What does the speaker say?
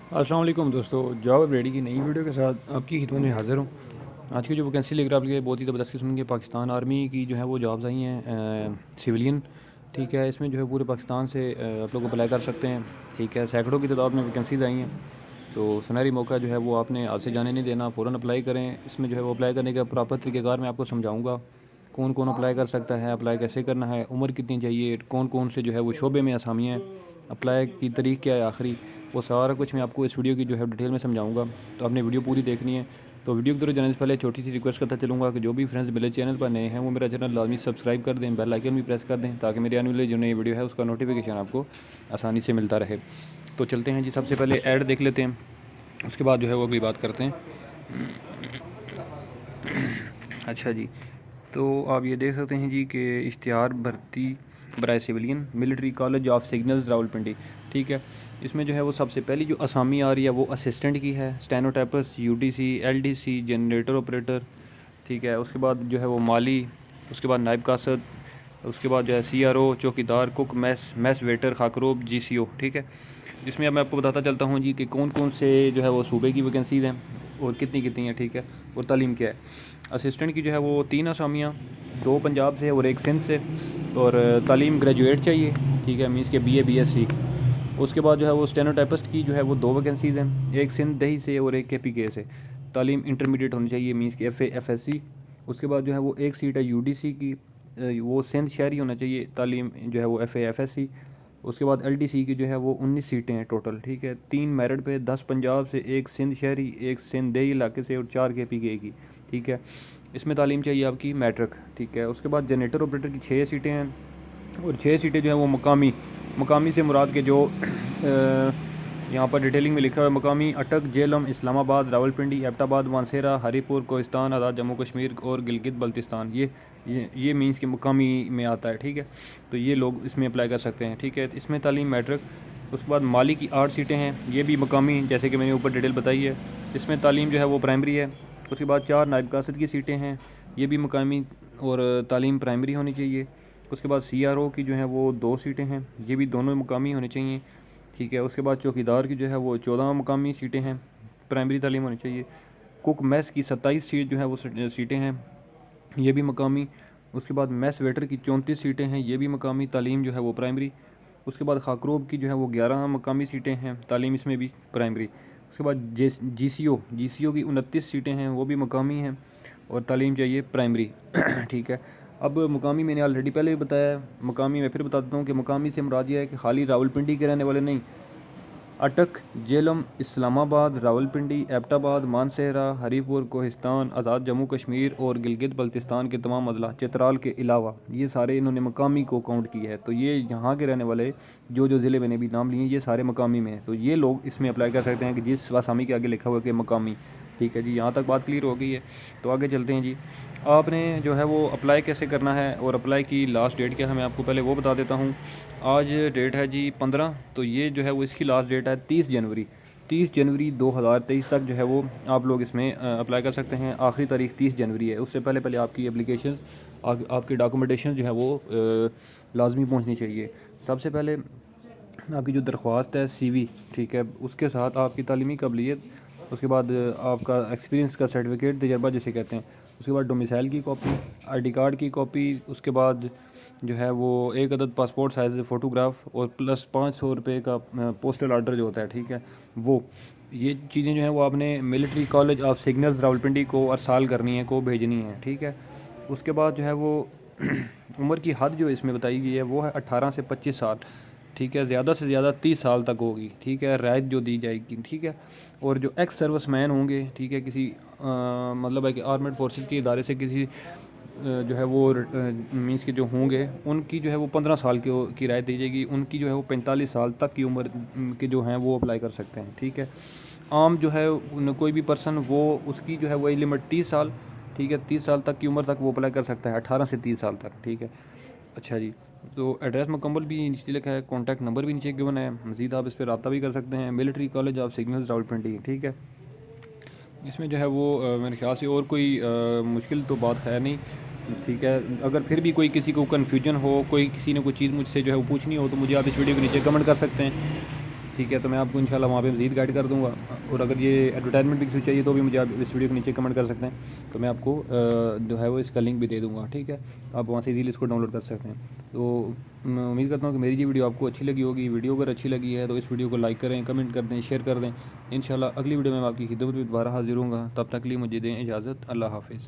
अस्सलाम वालेकुम दोस्तों, जॉब अपडेट की नई वीडियो के साथ आपकी खिदमत में हाज़िर हूँ। आज की जो वैकेंसी लेकर आप लिए बहुत ही ज़बरदस्त किस्म की पाकिस्तान आर्मी की जो है वो जॉब्स आई हैं सिविलियन। ठीक है, इसमें जो है पूरे पाकिस्तान से आप लोग अप्लाई कर सकते हैं। ठीक है, सैकड़ों की तादाद में वैकेंसीज आई हैं, तो सुनहरी मौका जो है वो आपने आज से जाने नहीं देना, फ़ौरन अप्लाई करें। इसमें जो है वो अप्लाई करने का प्रॉपर तरीक़ेकार मैं आपको समझाऊँगा। कौन कौन अप्लाई कर सकता है, अप्लाई कैसे करना है, उम्र कितनी चाहिए, कौन कौन से जो है वो शोबे में आसामियाँ हैं, अप्लाई की तारीख़ क्या है आखिरी, वो सारा कुछ मैं आपको इस वीडियो की जो है डिटेल में समझाऊंगा। तो आपने वीडियो पूरी देखनी है। तो वीडियो की तरफ जाने से पहले छोटी सी रिक्वेस्ट करता चलूँगा कि जो भी फ्रेंड्स मेरे चैनल पर नए हैं वो मेरा चैनल लाजमी सब्सक्राइब कर दें, बेल आइकन भी प्रेस कर दें, ताकि मेरे आने वाली जो नई वीडियो है उसका नोटिफिकेशन आपको आसानी से मिलता रहे। तो चलते हैं जी, सबसे पहले ऐड देख लेते हैं, उसके बाद जो है वो अगली बात करते हैं। अच्छा जी, तो आप ये देख सकते हैं जी कि इश्तिहार भर्ती बराए civilian military college of signals Rawalpindi. ठीक है, इसमें जो है वो सबसे पहली जो असामी आ रही है वो असिस्टेंट की है, स्टेनोटाइपस, यूटीसी, एलडीसी, जनरेटर ऑपरेटर। ठीक है, उसके बाद जो है वो माली, उसके बाद नायब कासद, उसके बाद जो है सीआरओ, चौकीदार, कुक, मैस वेटर, खाकरोब, जीसीओ। ठीक है, जिसमें अब मैं आपको बताता चलता हूँ जी कि कौन कौन से जो है वो सूबे की वैकेंसीज़ हैं और कितनी कितनी हैं। ठीक है, और तालीम क्या है। असिस्टेंट की जो है वो 3 असामियाँ, 2 पंजाब से और 1 सिंध से, और तालीम ग्रेजुएट चाहिए। ठीक है, मीन्स के बीए बीएससी। उसके बाद जो है वो स्टेनोटाइपिस्ट की जो है वो 2 वैकेंसीज़ हैं, एक सिंध दही से और एक केपीके से। तालीम इंटरमीडिएट होनी चाहिए, मीन्स की एफए एफएससी। उसके बाद जो है वो एक सीट है यूडीसी की, वो सिंध शहरी होना चाहिए, तालीम जो है वो एफए एफएससी। उसके बाद एलडीसी की जो है वो 19 सीटें हैं टोटल। ठीक है, 3 मेरिट पे, 10 पंजाब से, एक सिंध शहरी, एक सिंध देही इलाके से और 4 केपीके की। ठीक है, इसमें तालीम चाहिए आपकी मैट्रिक। ठीक है, उसके बाद जनरेटर ऑपरेटर की 6 सीटें हैं, और 6 सीटें जो हैं वो मकामी। मकामी से मुराद के जो यहाँ पर डिटेलिंग में लिखा हुआ है, मकामी अटक, जेलम, इस्लामाबाद, रावलपिंडी, एबटाबाद, मानसेरा, हरीपुर, कोहिस्तान, आज़ाद जम्मू कश्मीर और गिलगित बल्तिस्तान। ये मीन्स के मकामी में आता है। ठीक है, तो ये लोग इसमें अप्लाई कर सकते हैं। ठीक है, इसमें तालीम मैट्रिक। उसके बाद माली की 8 सीटें हैं, ये भी मकामी, जैसे कि मैंने ऊपर डिटेल बताई है। इसमें तालीम जो है वो प्राइमरी है। उसके बाद 4 नायब कासद की सीटें हैं, ये भी मकामी और तालीम प्राइमरी होनी चाहिए। उसके बाद सीआरओ की जो है वो 2 सीटें हैं, ये भी दोनों मुकामी होनी चाहिए। ठीक है, उसके बाद चौकीदार की जो है वो 14 मुकामी सीटें हैं, प्राइमरी तालीम होनी चाहिए। कुक मैस की 27 सीट जो है वो सीटें हैं, ये भी मकामी। उसके बाद मैस वेटर की 34 सीटें हैं, ये भी मकामी, तालीम जो है वो प्राइमरी। उसके बाद खाकरोब की जो है वो 11 मकामी सीटें हैं, तालीम इसमें भी प्राइमरी। उसके बाद जीसीओ की 29 सीटें हैं, वो भी मकामी हैं और तालीम चाहिए प्राइमरी। ठीक है, अब मुकामी मैंने ऑलरेडी पहले भी बताया है, मकामी मैं फिर बता देता हूँ कि मकामी से मुराद ये है कि खाली रावलपिंडी के रहने वाले नहीं, अटक, जेलम, इस्लामाबाद, रावलपिंडी, एबटाबाद, मानसेहरा, हरीपुर, कोहिस्तान, आज़ाद जम्मू कश्मीर और गिलगित बल्तिस्तान के तमाम अजला, चित्राल के अलावा, ये सारे इन्होंने मकामी को काउंट किया है। तो ये यहाँ के रहने वाले जो जो ज़िले मैंने भी नाम लिए ये सारे मकामी में हैं, तो ये लोग इसमें अप्लाई कर सकते हैं कि जिस आसामी के आगे लिखा हुआ है कि मकामी। ठीक है जी, यहाँ तक बात क्लियर हो गई है। तो आगे चलते हैं जी, आपने जो है वो अप्लाई कैसे करना है और अप्लाई की लास्ट डेट क्या है मैं आपको पहले वो बता देता हूँ। आज डेट है जी 15, तो ये जो है वो इसकी लास्ट डेट है 30 जनवरी। 30 जनवरी 2023 तक जो है वो आप लोग इसमें अप्लाई कर सकते हैं। आखिरी तारीख 30 जनवरी है, उससे पहले पहले आपकी एप्लीकेशन, आपकी डॉक्यूमेंटेशन जो है वो लाजमी पहुंचनी चाहिए। सबसे पहले आपकी जो दरख्वास्त है सीवी, ठीक है, उसके साथ आपकी तालीमी काबिलियत, उसके बाद आपका एक्सपीरियंस का सर्टिफिकेट, तजर्बा जिसे कहते हैं, उसके बाद डोमिसाइल की कॉपी, आईडी कार्ड की कॉपी, उसके बाद जो है वो एक अदद पासपोर्ट साइज़ फ़ोटोग्राफ और प्लस 500 रुपये का पोस्टल ऑर्डर जो होता है। ठीक है, वो ये चीज़ें जो हैं वो आपने military college of signals Rawalpindi को अरसाल करनी है, को भेजनी है। ठीक है, उसके बाद जो है वो उम्र की हद जो इसमें बताई गई है वो है 18 से 25 साल। ठीक है, ज़्यादा से ज़्यादा 30 साल तक होगी। ठीक है, रायत जो दी जाएगी। ठीक है, और जो एक्स सर्विस मैन होंगे, ठीक है, किसी मतलब है कि आर्मेड फोर्सेस के इदारे से किसी जो है वो मीन्स के जो होंगे उनकी जो है वो 15 साल की रायत दी जाएगी। उनकी जो है वो 45 साल तक की उम्र के जो हैं वो अप्लाई कर सकते हैं। ठीक है, आम जो है कोई भी पर्सन वो उसकी जो है वही लिमिट 30 साल। ठीक है, 30 साल तक की उम्र तक वो अप्लाई कर सकता है, 18 से 30 साल तक। ठीक है, अच्छा जी, तो एड्रेस मुकम्मल भी नीचे लिखा है, कॉन्टैक्ट नंबर भी नीचे गिवन है, मज़ीद आप इस पर रब्ता भी कर सकते हैं। Military college of signals Rawalpindi. ठीक है, इसमें जो है वो मेरे ख्याल से और कोई मुश्किल तो बात है नहीं। ठीक है, अगर फिर भी कोई किसी को कन्फ्यूजन हो, कोई किसी ने कोई चीज़ मुझसे जो है वो पूछनी हो, तो मुझे आप इस वीडियो के नीचे कमेंट कर सकते हैं। ठीक है। तो मैं आपको इंशाल्लाह वहाँ पे मज़ीद गाइड कर दूँगा, और अगर ये एडवर्टाइजमेंट भी किसी को चाहिए तो भी मुझे आप इस वीडियो के नीचे कमेंट कर सकते हैं, तो मैं आपको जो है वो इसका लिंक भी दे दूँगा। ठीक है, आप वहाँ से इजीली इसको डाउनलोड कर सकते हैं। तो मैं उम्मीद करता हूँ कि मेरी ये वीडियो आपको अच्छी लगी होगी। वीडियो अगर अच्छी लगी है तो इस वीडियो को लाइक करें, कमेंट कर दें, शेयर कर दें। इंशाल्लाह अगली वीडियो में मैं आपकी खिदमत में दोबारा हाज़िर होऊंगा। तब तक के लिए मुझे दें इजाज़त। अल्लाह हाफ़िज़।